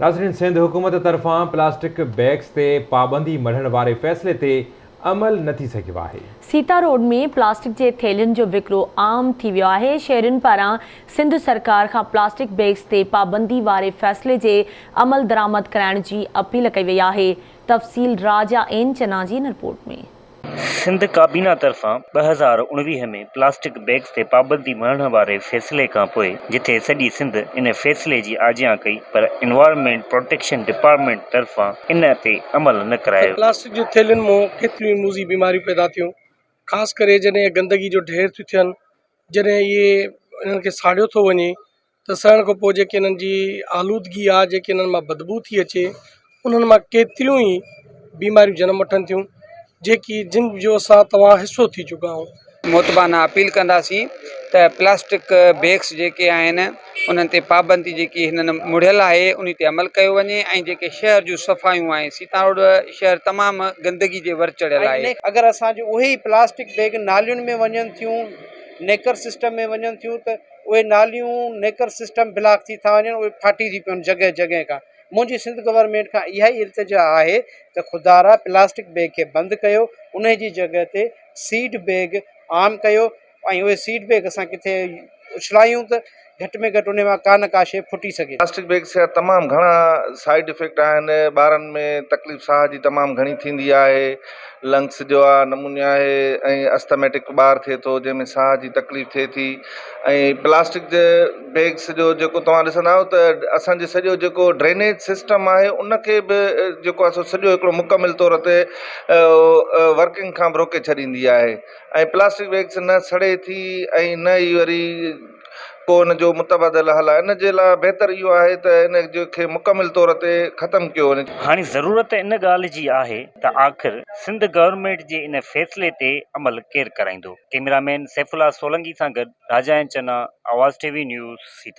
नाज़रीन, सिंध हुकूमत तरफ़ां प्लास्टिक बैग्स ते पाबंदी मढ़ण वारे फ़ैसिले ते अमल न थी सघियो आहे। सीता रोड में प्लास्टिक के थैलियुनि जो विकिरो आम थी वियो आहे। शहरियुनि पारां सिंध सरकार खां प्लास्टिक बैग्स ते पाबंदी वारे फ़ैसिले जे अमल दरामद कराइण जी अपील कई वई आहे। तफ़सील राजा एन चना जी इन रिपोर्ट में। सिंध काबीना तरफ़ां 2019 में प्लास्टिक बैग्स ते पाबंदी मढ़ण वारे फ़ैसिले खां पोइ जिथे सॼी सिंध इन फ़ैसिले जी आजियां कई, पर एनवायरमेंट प्रोटेक्शन डिपार्टमेंट तरफ़ां इन ते अमल न करायो। प्लास्टिक जी थैलियुनि मां केतिरियूं मूज़ी बीमारियूं पैदा थियूं, ख़ासि करे जॾहिं गंदगी जो ढेर थियूं थियनि, जॾहिं इहे इन्हनि खे साड़ियो थो वञे त सड़ण खां पोइ जेके इन्हनि जी आलूदगी आहे, जेके इन्हनि मां बदबू थी अचे, उन्हनि मां केतिरियूं ई बीमारियूं जनम वठनि थियूं, जेकी जिन जो असां तव्हां हिसो थी चुका आहियूं। मोतबाना अपील कंदासीं त प्लास्टिक बैग्स जेके आहिनि उन्हनि ते पाबंदी जेकी हिननि मुड़ियल आहे उन ते अमल कयो वञे ऐं जेके शहर जूं सफ़ाइयूं आहिनि, सीता रोड शहर तमामु गंदगी जे वर चढ़ियल आहे। अगरि असांजो उहे ई प्लास्टिक बैग नालियुनि में वञनि थियूं, नेकर सिस्टम में वञनि थियूं, त उहे नालियूं नेकर सिस्टम ब्लॉक थी था वञनि, उहे फाटी थी पवनि जॻह जॻह खां। मुंहिंजी सिंध गवर्नमेंट खां इहा ई इल्तिजा आहे त खुदारा प्लास्टिक बैग खे बंदि कयो, उन जी जॻह ते सीड बैग आम कयो ऐं उहे सीड बैग असां किथे उछलायूं त घटि में घटि उन मां का न का शइ फुटी सघे। प्लास्टिक बैग से तमामु घणा साइड इफेक्ट आहिनि। ॿारनि में तकलीफ़ साह जी तमामु घणी थींदी आहे, लंग्स जो आहे नमूनिया आहे, ऐं अस्थमेटिक ॿार थिए थो जंहिंमें साह जी तकलीफ़ थिए थी। ऐं प्लास्टिक जे बैग्स जो जेको तव्हां ॾिसंदा आहियो त असांजो सॼो जेको ड्रेनेज सिस्टम आहे उनखे बि जेको आहे सो सॼो हिकिड़ो मुकमिल तौर ते वर्किंग खां रोके छॾींदी आहे। ऐं प्लास्टिक बैग्स न सड़े थी ऐं न ई वरी को इन जो मुतबादल हल आहे। इन जे लाइ बहितर इहो आहे त इन खे मुकमिल तौर ते ख़तमु कयो वञे। हाणे ज़रूरत इन ॻाल्हि जी आहे त आख़िर सिंध गवर्नमेंट जे इन फ़ैसिले ते अमल केरु कराईंदो। कैमरामैन सैफुल्ला सोलंकी सां गॾु राजा एन चना, आवाज़ टीवी न्यूज़, सीता।